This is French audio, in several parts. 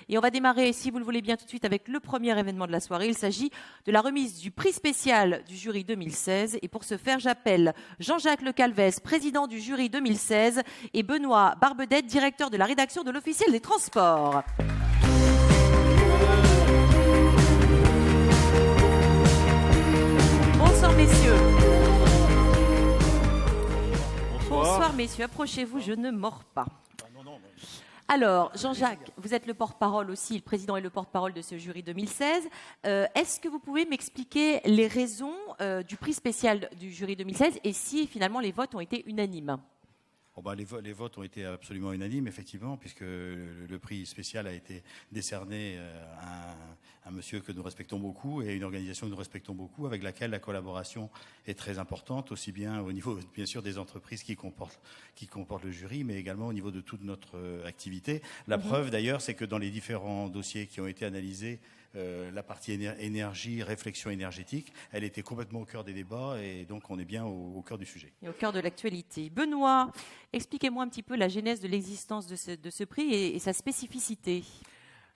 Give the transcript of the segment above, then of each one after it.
Et on va démarrer, si vous le voulez bien, tout de suite avec le premier événement de la soirée. Il s'agit de la remise du prix spécial du jury 2016. Et pour ce faire, j'appelle Jean-Jacques Le Calvez, président du jury 2016, et Benoît Barbedette, directeur de la rédaction de l'Officiel des Transports. Bonsoir, messieurs. Bonsoir, messieurs. Approchez-vous, je ne mords pas. Alors, Jean-Jacques, vous êtes le porte-parole aussi, le président et le porte-parole de ce jury 2016. Est-ce que vous pouvez m'expliquer les raisons du prix spécial du jury 2016 et si finalement les votes ont été unanimes ? Les votes ont été absolument unanimes, effectivement, puisque le prix spécial a été décerné à un monsieur que nous respectons beaucoup et une organisation que nous respectons beaucoup, avec laquelle la collaboration est très importante, aussi bien au niveau, bien sûr, des entreprises qui comportent le jury, mais également au niveau de toute notre activité. La preuve, d'ailleurs, c'est que dans les différents dossiers qui ont été analysés, la partie énergie, réflexion énergétique, elle était complètement au cœur des débats et donc on est bien au cœur du sujet. Et au cœur de l'actualité. Benoît, expliquez-moi un petit peu la genèse de l'existence de ce prix et sa spécificité.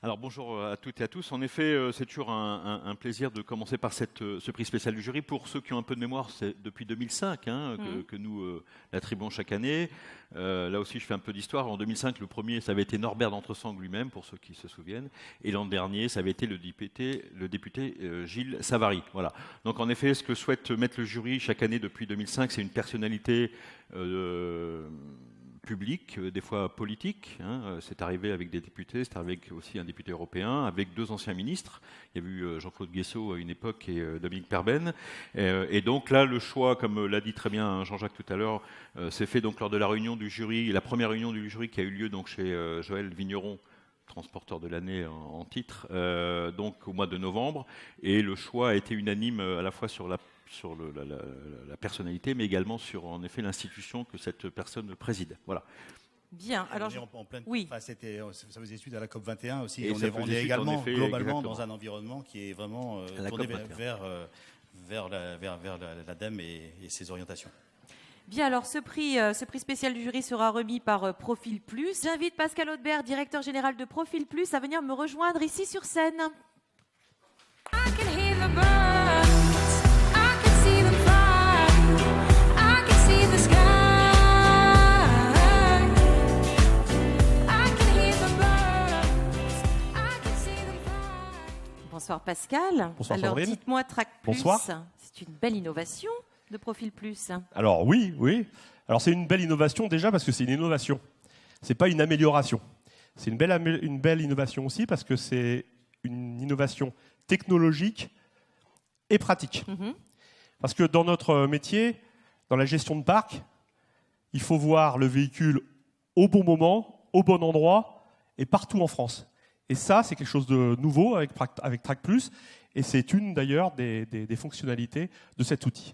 Alors bonjour à toutes et à tous. En effet, c'est toujours un plaisir de commencer par ce prix spécial du jury. Pour ceux qui ont un peu de mémoire, c'est depuis 2005 que nous l'attribuons chaque année. Là aussi, je fais un peu d'histoire. En 2005, le premier, ça avait été Norbert d'Entresang lui-même, pour ceux qui se souviennent. Et l'an dernier, ça avait été le député Gilles Savary. Voilà. Donc en effet, ce que souhaite mettre le jury chaque année depuis 2005, c'est une personnalité public, des fois politique. C'est arrivé avec des députés, c'est arrivé avec aussi un député européen, avec deux anciens ministres. Il y a eu Jean-Claude Guessot à une époque et Dominique Perben. Et donc là, le choix, comme l'a dit très bien Jean-Jacques tout à l'heure, s'est fait donc lors de la réunion du jury, la première réunion du jury qui a eu lieu donc chez Joël Vigneron, transporteur de l'année en titre, donc au mois de novembre. Et le choix a été unanime à la fois sur la personnalité, mais également sur, en effet, l'institution que cette personne préside. Voilà. Bien. Alors, oui. Ça faisait suite à la COP 21 aussi. Et on est également effet, globalement exactement. dans un environnement qui est vraiment tourné vers l'ADEME et ses orientations. Bien, alors ce prix spécial du jury sera remis par Profil Plus. J'invite Pascal Audebert, directeur général de Profil Plus, à venir me rejoindre ici sur scène. Bonsoir Pascal. Bonsoir alors Sandrine. dites-moi, Track Plus, Bonsoir. c'est une belle innovation de Profil Plus. Alors oui. Alors c'est une belle innovation déjà parce que c'est une innovation. C'est pas une amélioration. C'est une belle innovation aussi parce que c'est une innovation technologique et pratique. Parce que dans notre métier, dans la gestion de parc, il faut voir le véhicule au bon moment, au bon endroit et partout en France. Et ça, c'est quelque chose de nouveau avec Track Plus, et c'est une d'ailleurs des fonctionnalités de cet outil.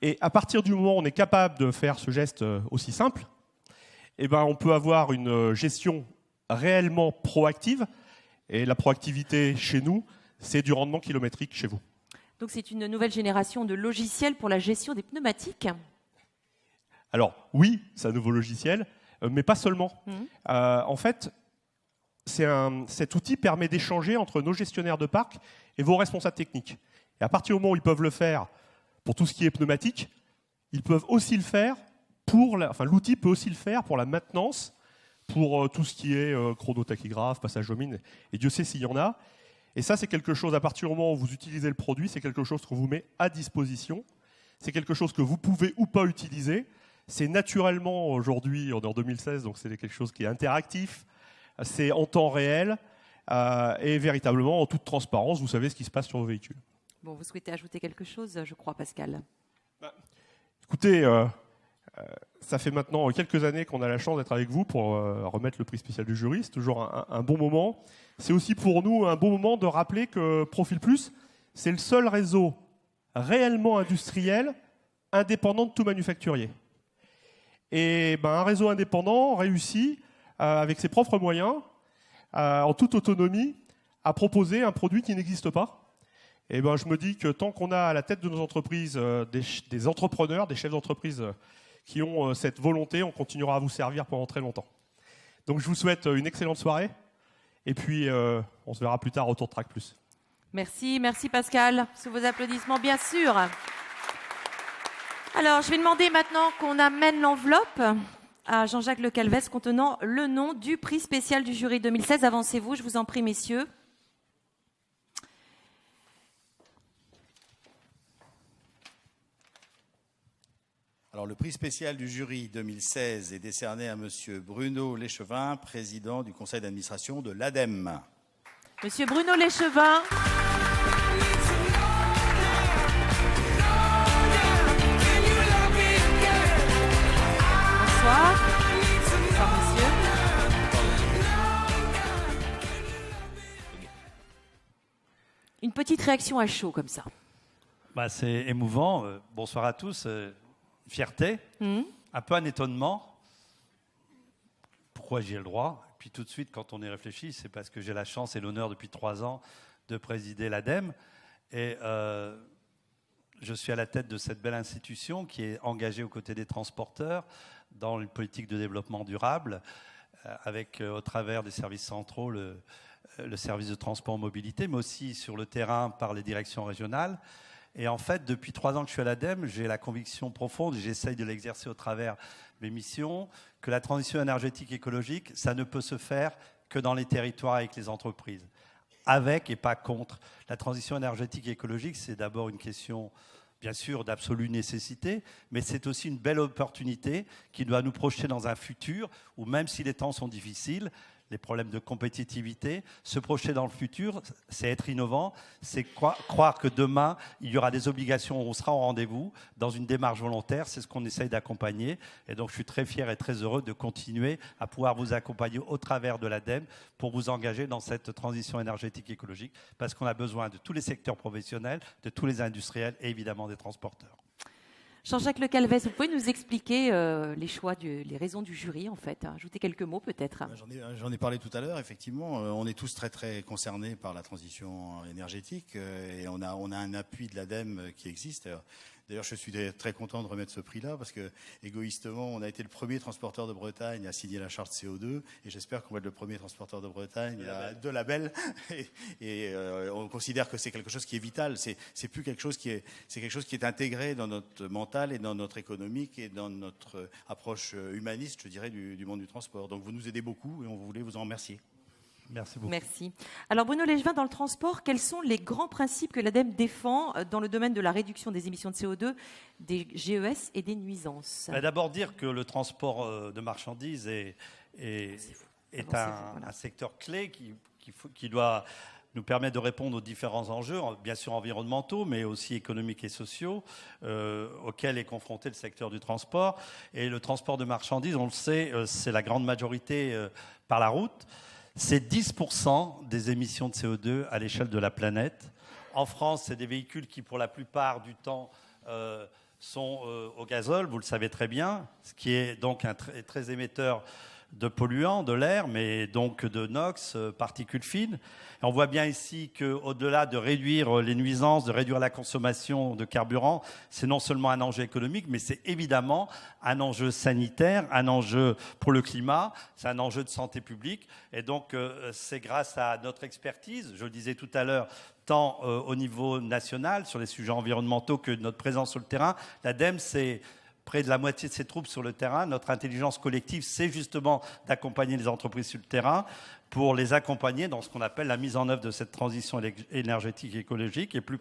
Et à partir du moment où on est capable de faire ce geste aussi simple, on peut avoir une gestion réellement proactive. Et la proactivité chez nous, c'est du rendement kilométrique chez vous. Donc c'est une nouvelle génération de logiciels pour la gestion des pneumatiques. Alors oui, c'est un nouveau logiciel, mais pas seulement. En fait, cet outil permet d'échanger entre nos gestionnaires de parc et vos responsables techniques. Et à partir du moment où ils peuvent le faire pour tout ce qui est pneumatique, ils peuvent aussi le faire l'outil peut aussi le faire pour la maintenance, pour tout ce qui est chronotachygraphe, passage aux mines, et Dieu sait s'il y en a. Et ça, c'est quelque chose, à partir du moment où vous utilisez le produit, c'est quelque chose qu'on vous met à disposition. C'est quelque chose que vous pouvez ou pas utiliser. C'est naturellement, aujourd'hui, on est en 2016, donc c'est quelque chose qui est interactif. C'est en temps réel et véritablement en toute transparence, vous savez ce qui se passe sur vos véhicules. Bon, vous souhaitez ajouter quelque chose, je crois, Pascal ? Écoutez, ça fait maintenant quelques années qu'on a la chance d'être avec vous pour remettre le prix spécial du jury. C'est toujours un bon moment. C'est aussi pour nous un bon moment de rappeler que Profil Plus, c'est le seul réseau réellement industriel indépendant de tout manufacturier. Et un réseau indépendant réussit avec ses propres moyens, en toute autonomie, à proposer un produit qui n'existe pas. Et je me dis que tant qu'on a à la tête de nos entreprises des entrepreneurs, des chefs d'entreprise qui ont cette volonté, on continuera à vous servir pendant très longtemps. Donc je vous souhaite une excellente soirée Et puis, on se verra plus tard au Tour de Track Plus. Merci, merci Pascal, sous vos applaudissements bien sûr. Alors, je vais demander maintenant qu'on amène l'enveloppe à Jean-Jacques Le Calvez contenant le nom du prix spécial du jury 2016. Avancez-vous, je vous en prie, messieurs. Alors, le prix spécial du jury 2016 est décerné à Monsieur Bruno Léchevin, président du conseil d'administration de l'ADEME. Monsieur Bruno Léchevin. Bonsoir. Bonsoir, monsieur. Une petite réaction à chaud comme ça. C'est émouvant. Bonsoir à tous. Fierté, un peu un étonnement. Pourquoi j'y ai le droit? Et puis tout de suite, quand on y réfléchit, c'est parce que j'ai la chance et l'honneur depuis 3 ans de présider l'ADEME. Et je suis à la tête de cette belle institution qui est engagée aux côtés des transporteurs dans une politique de développement durable, avec au travers des services centraux le service de transport en mobilité, mais aussi sur le terrain par les directions régionales. Et en fait, depuis 3 ans que je suis à l'ADEME, j'ai la conviction profonde, et j'essaye de l'exercer au travers de mes missions, que la transition énergétique écologique, ça ne peut se faire que dans les territoires avec les entreprises. Avec et pas contre. La transition énergétique écologique, c'est d'abord une question, bien sûr, d'absolue nécessité, mais c'est aussi une belle opportunité qui doit nous projeter dans un futur où, même si les temps sont difficiles, les problèmes de compétitivité, se projeter dans le futur, c'est être innovant, c'est croire que demain, il y aura des obligations, on sera au rendez-vous dans une démarche volontaire, c'est ce qu'on essaye d'accompagner. Et donc, je suis très fier et très heureux de continuer à pouvoir vous accompagner au travers de l'ADEME pour vous engager dans cette transition énergétique écologique, parce qu'on a besoin de tous les secteurs professionnels, de tous les industriels et évidemment des transporteurs. Jean-Jacques Le Calvez, vous pouvez nous expliquer les choix, les raisons du jury, en fait. Ajouter quelques mots, peut-être. J'en ai parlé tout à l'heure, effectivement. On est tous très, très concernés par la transition énergétique et on a un appui de l'ADEME qui existe. D'ailleurs, je suis très content de remettre ce prix-là parce que, égoïstement, on a été le premier transporteur de Bretagne à signer la charte CO2 et j'espère qu'on va être le premier transporteur de Bretagne de label. Et on considère que c'est quelque chose qui est vital. C'est plus quelque chose c'est quelque chose qui est intégré dans notre mental et dans notre économique et dans notre approche humaniste, je dirais, du monde du transport. Donc, vous nous aidez beaucoup et on voulait vous en remercier. Merci beaucoup. Merci. Alors Bruno Léchevin, dans le transport, quels sont les grands principes que l'ADEME défend dans le domaine de la réduction des émissions de CO2, des GES et des nuisances? D'abord dire que le transport de marchandises est un secteur clé qui doit nous permettre de répondre aux différents enjeux, bien sûr environnementaux, mais aussi économiques et sociaux, auxquels est confronté le secteur du transport. Et le transport de marchandises, on le sait, c'est la grande majorité par la route. C'est 10% des émissions de CO2 à l'échelle de la planète. En France, c'est des véhicules qui, pour la plupart du temps, sont au gazole, vous le savez très bien, ce qui est donc un très émetteur de polluants, de l'air, mais donc de NOx, particules fines. Et on voit bien ici qu'au-delà de réduire les nuisances, de réduire la consommation de carburant, c'est non seulement un enjeu économique, mais c'est évidemment un enjeu sanitaire, un enjeu pour le climat, c'est un enjeu de santé publique. Et donc, c'est grâce à notre expertise, je le disais tout à l'heure, tant au niveau national, sur les sujets environnementaux, que notre présence sur le terrain. L'ADEME, c'est près de la moitié de ses troupes sur le terrain. Notre intelligence collective, c'est justement d'accompagner les entreprises sur le terrain pour les accompagner dans ce qu'on appelle la mise en œuvre de cette transition énergétique et écologique. Et plus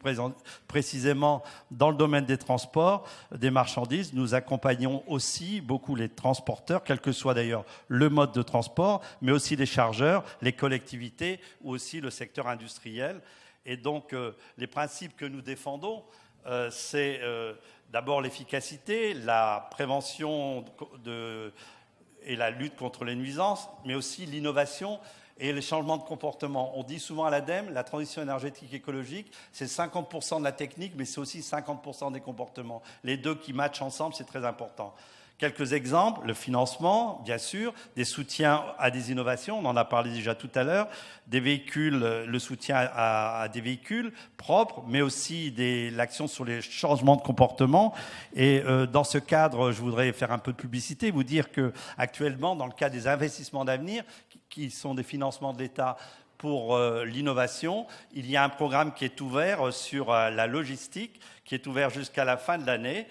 précisément, dans le domaine des transports, des marchandises, nous accompagnons aussi beaucoup les transporteurs, quel que soit d'ailleurs le mode de transport, mais aussi les chargeurs, les collectivités ou aussi le secteur industriel. Et donc, les principes que nous défendons, c'est d'abord l'efficacité, la prévention et la lutte contre les nuisances, mais aussi l'innovation et les changements de comportement. On dit souvent à l'ADEME, la transition énergétique écologique, c'est 50% de la technique, mais c'est aussi 50% des comportements. Les deux qui matchent ensemble, c'est très important. Quelques exemples, le financement, bien sûr, des soutiens à des innovations, on en a parlé déjà tout à l'heure, des véhicules, le soutien à des véhicules propres, mais aussi l'action sur les changements de comportement. Et dans ce cadre, je voudrais faire un peu de publicité, vous dire qu'actuellement, dans le cadre des investissements d'avenir, qui sont des financements de l'État pour l'innovation, il y a un programme qui est ouvert sur la logistique, qui est ouvert jusqu'à la fin de l'année,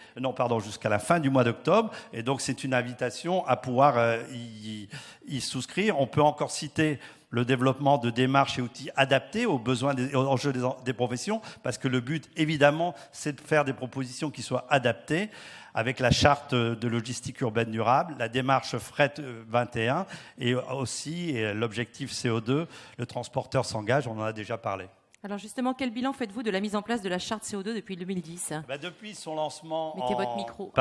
jusqu'à la fin du mois d'octobre. Et donc, c'est une invitation à pouvoir y souscrire. On peut encore citer le développement de démarches et outils adaptés aux besoins aux enjeux des professions, parce que le but, évidemment, c'est de faire des propositions qui soient adaptées avec la charte de logistique urbaine durable, la démarche Fret 21 et aussi l'objectif CO2, le transporteur s'engage, on en a déjà parlé. Alors justement, quel bilan faites-vous de la mise en place de la charte CO2 depuis 2010 ? Depuis son lancement votre micro.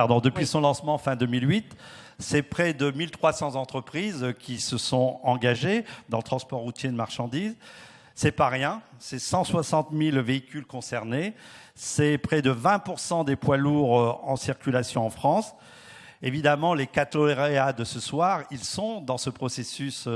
Son lancement fin 2008, c'est près de 1300 entreprises qui se sont engagées dans le transport routier de marchandises. C'est pas rien, c'est 160 000 véhicules concernés, c'est près de 20% des poids lourds en circulation en France. Évidemment, les 4 lauréats de ce soir, ils sont dans ce processus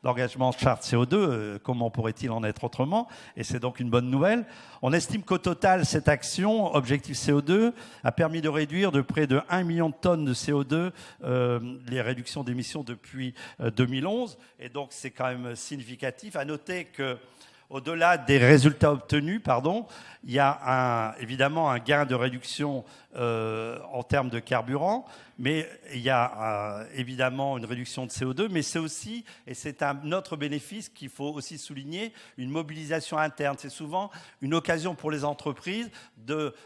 d'engagement charte CO2. Comment pourrait-il en être autrement ? Et c'est donc une bonne nouvelle. On estime qu'au total, cette action, objectif CO2, a permis de réduire de près de 1 million de tonnes de CO2 les réductions d'émissions depuis 2011. Et donc, c'est quand même significatif. À noter que au-delà des résultats obtenus, il y a évidemment un gain de réduction en termes de carburant, mais il y a évidemment une réduction de CO2, mais c'est aussi, et c'est un autre bénéfice qu'il faut aussi souligner, une mobilisation interne. C'est souvent une occasion pour les entreprises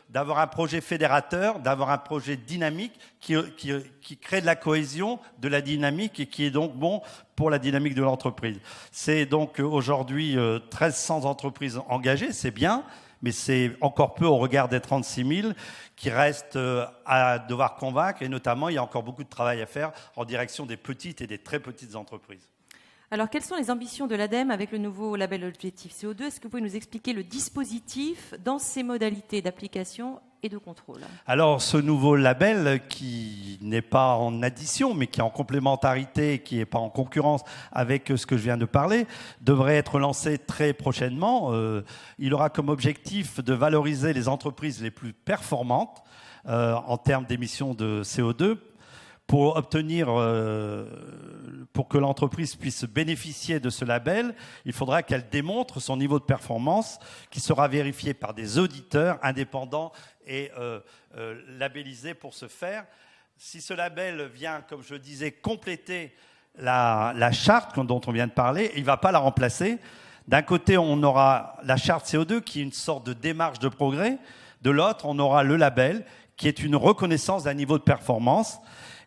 d'avoir un projet fédérateur, d'avoir un projet dynamique qui crée de la cohésion, de la dynamique et qui est donc bon pour la dynamique de l'entreprise. C'est donc aujourd'hui 1300 entreprises engagées, c'est bien, mais c'est encore peu au regard des 36 000 qui restent à devoir convaincre. Et notamment, il y a encore beaucoup de travail à faire en direction des petites et des très petites entreprises. Alors, quelles sont les ambitions de l'ADEME avec le nouveau label Objectif CO2 ? Est-ce que vous pouvez nous expliquer le dispositif dans ses modalités d'application et de contrôle ? Alors, ce nouveau label, qui n'est pas en addition, mais qui est en complémentarité, qui n'est pas en concurrence avec ce que je viens de parler, devrait être lancé très prochainement. Il aura comme objectif de valoriser les entreprises les plus performantes en termes d'émissions de CO2, pour que l'entreprise puisse bénéficier de ce label, il faudra qu'elle démontre son niveau de performance qui sera vérifié par des auditeurs indépendants et labellisés pour ce faire. Si ce label vient, comme je disais, compléter la charte dont on vient de parler, il ne va pas la remplacer. D'un côté, on aura la charte CO2 qui est une sorte de démarche de progrès. De l'autre, on aura le label qui est une reconnaissance d'un niveau de performance.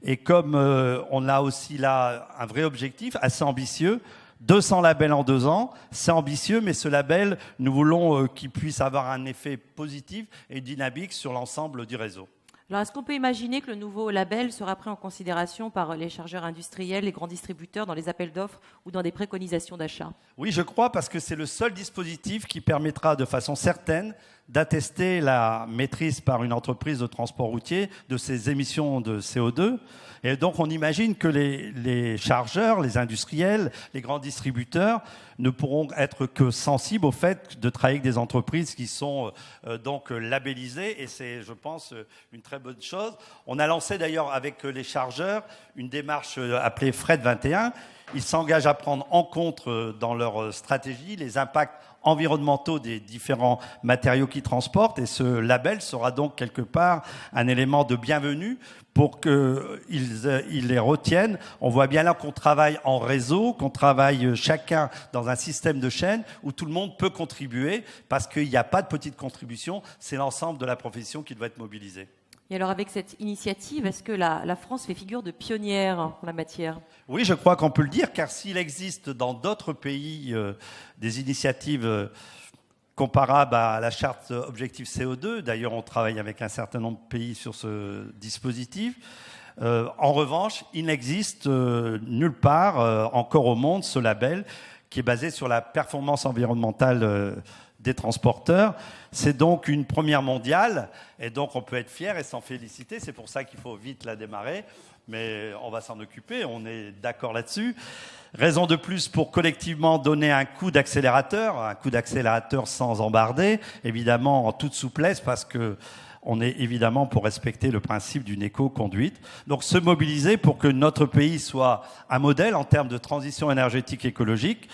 Et comme on a aussi là un vrai objectif assez ambitieux, 200 labels en 2 ans, c'est ambitieux, mais ce label, nous voulons qu'il puisse avoir un effet positif et dynamique sur l'ensemble du réseau. Alors, est-ce qu'on peut imaginer que le nouveau label sera pris en considération par les chargeurs industriels, les grands distributeurs dans les appels d'offres ou dans des préconisations d'achat ? Oui, je crois, parce que c'est le seul dispositif qui permettra de façon certaine d'attester la maîtrise par une entreprise de transport routier de ses émissions de CO2. Et donc, on imagine que les chargeurs, les industriels, les grands distributeurs ne pourront être que sensibles au fait de travailler avec des entreprises qui sont donc labellisées. Et c'est, je pense, une très bonne chose. On a lancé d'ailleurs avec les chargeurs une démarche appelée Fret 21. Ils s'engagent à prendre en compte dans leur stratégie les impacts environnementaux des différents matériaux qu'ils transportent. Et ce label sera donc quelque part un élément de bienvenue pour qu'ils les retiennent. On voit bien là qu'on travaille en réseau, qu'on travaille chacun dans un système de chaîne où tout le monde peut contribuer parce qu'il n'y a pas de petite contribution, c'est l'ensemble de la profession qui doit être mobilisée. Et alors, avec cette initiative, est-ce que la France fait figure de pionnière en la matière ? Oui, je crois qu'on peut le dire, car s'il existe dans d'autres pays des initiatives comparables à la charte Objectif CO2, d'ailleurs on travaille avec un certain nombre de pays sur ce dispositif, en revanche, il n'existe nulle part encore au monde ce label qui est basé sur la performance environnementale des transporteurs. C'est donc une première mondiale, et donc on peut être fier et s'en féliciter. C'est pour ça qu'il faut vite la démarrer, mais on va s'en occuper, on est d'accord là-dessus. Raison de plus pour collectivement donner un coup d'accélérateur sans embarder, évidemment en toute souplesse, parce que on est évidemment pour respecter le principe d'une éco-conduite. Donc se mobiliser pour que notre pays soit un modèle en termes de transition énergétique écologique,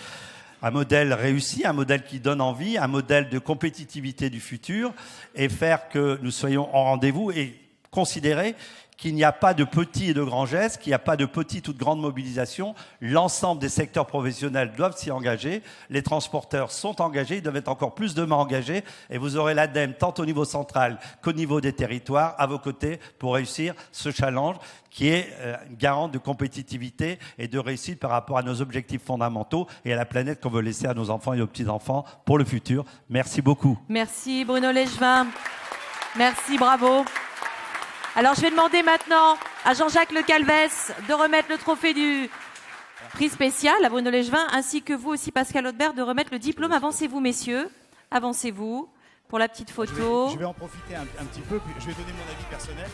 un modèle réussi, un modèle qui donne envie, un modèle de compétitivité du futur, et faire que nous soyons en rendez-vous et considérer qu'il n'y a pas de petits et de grands gestes, qu'il n'y a pas de petite ou de grande mobilisation. L'ensemble des secteurs professionnels doivent s'y engager. Les transporteurs sont engagés, ils doivent être encore plus demain engagés. Et vous aurez l'ADEME, tant au niveau central qu'au niveau des territoires, à vos côtés pour réussir ce challenge qui est garant de compétitivité et de réussite par rapport à nos objectifs fondamentaux et à la planète qu'on veut laisser à nos enfants et aux petits-enfants pour le futur. Merci beaucoup. Merci Bruno Legevin. Merci, bravo. Alors, je vais demander maintenant à Jean-Jacques Le Calvez de remettre le trophée du prix spécial à Bruno Legevin, ainsi que vous aussi, Pascal Audebert, de remettre le diplôme. Avancez-vous, messieurs. Avancez-vous pour la petite photo. Je vais en profiter un petit peu. Je vais donner mon avis personnel.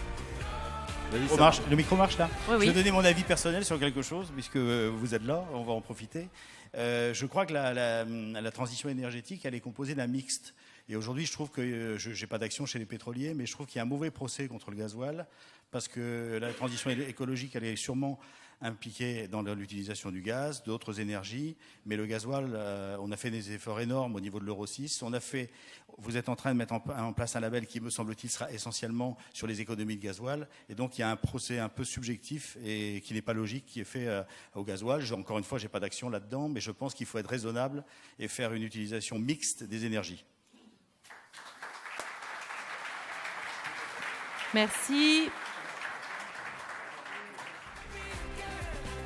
Vas-y, Le micro marche là ? Oui, oui. Je vais donner mon avis personnel sur quelque chose, puisque vous êtes là, on va en profiter. Je crois que la transition énergétique, elle est composée d'un mixte. Et aujourd'hui, je trouve que je n'ai pas d'action chez les pétroliers, mais je trouve qu'il y a un mauvais procès contre le gasoil, parce que la transition écologique, elle est sûrement impliquée dans l'utilisation du gaz, d'autres énergies, mais le gasoil, on a fait des efforts énormes au niveau de l'Euro 6. Vous êtes en train de mettre en place un label qui, me semble-t-il, sera essentiellement sur les économies de gasoil. Et donc, il y a un procès un peu subjectif et qui n'est pas logique, qui est fait au gasoil. Encore une fois, je n'ai pas d'action là-dedans, mais je pense qu'il faut être raisonnable et faire une utilisation mixte des énergies. Merci.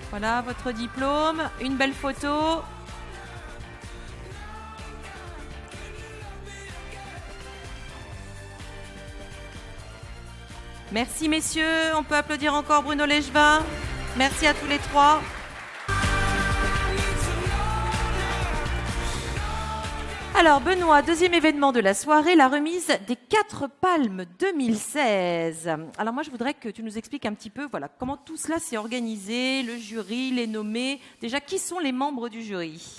Voilà votre diplôme, une belle photo. Merci messieurs, on peut applaudir encore Bruno Legevin. Merci à tous les trois. Alors Benoît, deuxième événement de la soirée, la remise des 4 Palmes 2016. Alors moi je voudrais que tu nous expliques un petit peu comment tout cela s'est organisé, le jury, les nommés. Déjà, qui sont les membres du jury ?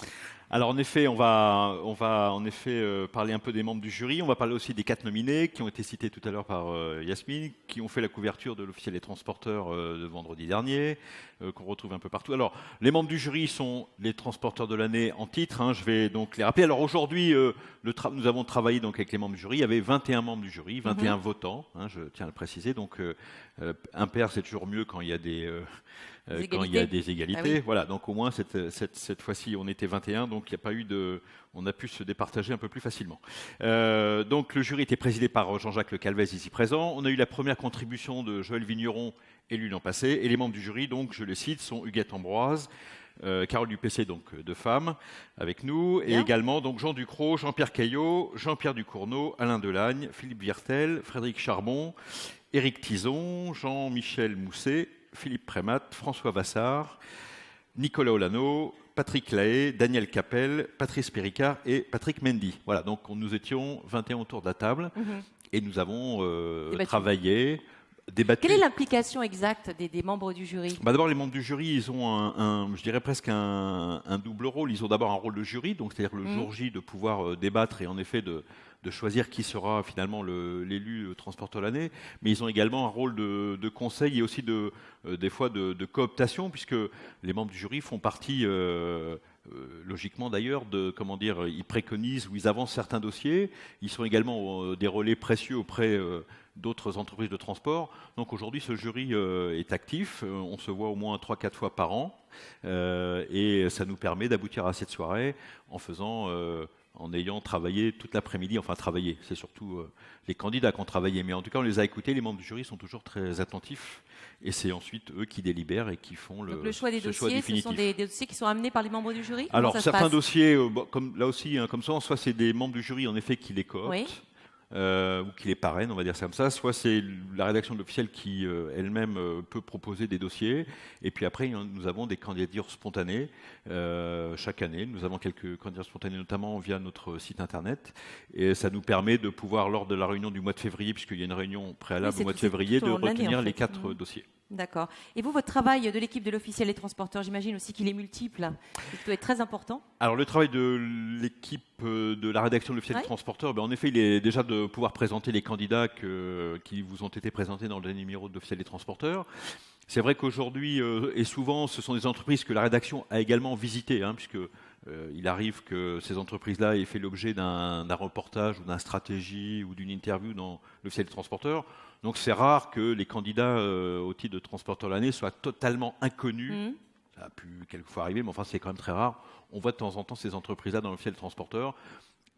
Alors en effet, on va en effet parler un peu des membres du jury. On va parler aussi des 4 nominés qui ont été cités tout à l'heure par Yasmine, qui ont fait la couverture de l'officiel des transporteurs de vendredi dernier, qu'on retrouve un peu partout. Alors les membres du jury sont les transporteurs de l'année en titre. Je vais donc les rappeler. Alors aujourd'hui, nous avons travaillé donc avec les membres du jury. Il y avait 21 membres du jury, 21 votants. Je tiens à le préciser. Donc impair, c'est toujours mieux quand il y a des quand il y a des égalités. Ah oui. Voilà, donc au moins cette fois-ci on était 21, donc il n'y a pas eu on a pu se départager un peu plus facilement. Donc le jury était présidé par Jean-Jacques Le Calvez ici présent. On a eu la première contribution de Joël Vigneron élu l'an passé, et les membres du jury, donc je les cite, sont Huguette Ambroise, Carole Dupessé, donc de femmes, avec nous, et également donc Jean Ducrot, Jean-Pierre Caillot, Jean-Pierre Ducournau, Alain Delagne, Philippe Viertel, Frédéric Charbon, Éric Tison, Jean-Michel Mousset, Philippe Prémat, François Vassard, Nicolas Olano, Patrick Lahaye, Daniel Capel, Patrice Péricard et Patrick Mendy. Voilà, donc nous étions 21 autour de la table et nous avons travaillé, débattu. Quelle est l'implication exacte des membres du jury ? D'abord, les membres du jury, ils ont je dirais presque un double rôle. Ils ont d'abord un rôle de jury, donc c'est-à-dire le jour J de pouvoir débattre et en effet de choisir qui sera finalement l'élu transporteur de l'année, mais ils ont également un rôle de conseil et aussi des fois de cooptation, puisque les membres du jury font partie, logiquement d'ailleurs, ils préconisent ou ils avancent certains dossiers. Ils sont également des relais précieux auprès d'autres entreprises de transport. Donc aujourd'hui, ce jury est actif. On se voit au moins 3-4 fois par an, et ça nous permet d'aboutir à cette soirée en ayant travaillé toute l'après-midi, c'est surtout les candidats qui ont travaillé, mais en tout cas on les a écoutés, les membres du jury sont toujours très attentifs, et c'est ensuite eux qui délibèrent et qui font Donc le choix des dossiers, ce sont des dossiers qui sont amenés par les membres du jury ? Alors certains dossiers, comme là aussi, comme ça, soit c'est des membres du jury en effet qui les cooptent, ou qui les parraine, on va dire ça comme ça. Soit c'est la rédaction de l'officiel qui elle-même peut proposer des dossiers. Et puis après, nous avons des candidatures spontanées chaque année. Nous avons quelques candidatures spontanées, notamment via notre site internet. Et ça nous permet de pouvoir, lors de la réunion du mois de février, puisqu'il y a une réunion préalable au mois de février, de retenir les 4 dossiers. D'accord. Et vous, votre travail de l'équipe de l'officiel et transporteur, j'imagine aussi qu'il est multiple. Il doit être très important. Alors le travail de l'équipe de la rédaction de l'officiel et transporteur, en effet, il est déjà de pouvoir présenter les candidats qui vous ont été présentés dans le dernier numéro de l'officiel et transporteur. C'est vrai qu'aujourd'hui, et souvent, ce sont des entreprises que la rédaction a également visitées, puisque il arrive que ces entreprises-là aient fait l'objet d'un reportage ou d'une stratégie ou d'une interview dans l'officiel et transporteur. Donc c'est rare que les candidats au titre de transporteur de l'année soient totalement inconnus. Ça a pu quelquefois arriver, mais enfin c'est quand même très rare. On voit de temps en temps ces entreprises-là dans l'officiel transporteur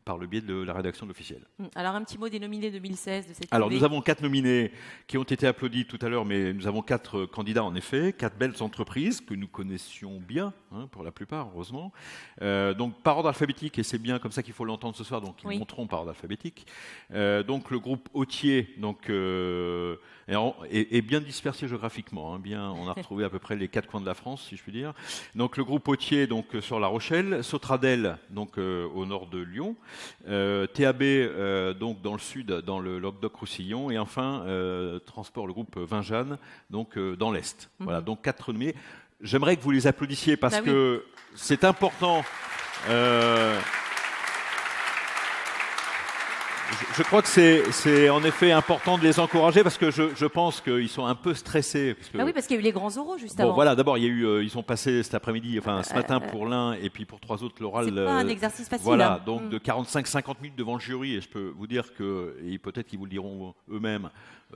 par le biais de la rédaction de l'officiel. Alors un petit mot des nominés 2016 de cette Alors année. nous avons 4 nominés qui ont été applaudis tout à l'heure, mais nous avons 4 candidats en effet, 4 belles entreprises que nous connaissions bien, pour la plupart, heureusement. Donc par ordre alphabétique, et c'est bien comme ça qu'il faut l'entendre ce soir, donc ils monteront par ordre alphabétique. Donc le groupe Autier, donc est bien dispersé géographiquement, on a retrouvé à peu près les 4 coins de la France, si je puis dire. Donc le groupe Autier, donc sur La Rochelle, Sotradel, donc au nord de Lyon. TAB donc dans le sud, dans le Languedoc-Roussillon, et enfin Transport, le groupe Vinjanne, donc dans l'est. Voilà, donc 4 nommés. J'aimerais que vous les applaudissiez parce que c'est important. Je crois que c'est en effet important de les encourager parce que je pense qu'ils sont un peu stressés. Parce que, oui, parce qu'il y a eu les grands oraux juste avant. Voilà, d'abord, il y a eu, ils ont passé cet après-midi, ce matin pour l'un et puis pour 3 autres l'oral. C'est pas un exercice facile. Voilà, donc de 45-50 minutes devant le jury, et je peux vous dire que, et peut-être qu'ils vous le diront eux-mêmes,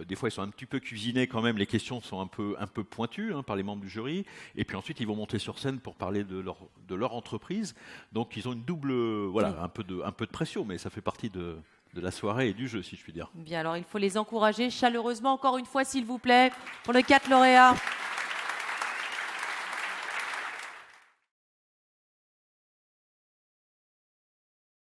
des fois ils sont un petit peu cuisinés quand même, les questions sont un peu pointues par les membres du jury, et puis ensuite ils vont monter sur scène pour parler de leur entreprise. Donc ils ont une double, un peu de pression, mais ça fait partie de la soirée et du jeu, si je puis dire. Bien, alors il faut les encourager chaleureusement, encore une fois, s'il vous plaît, pour les 4 lauréats.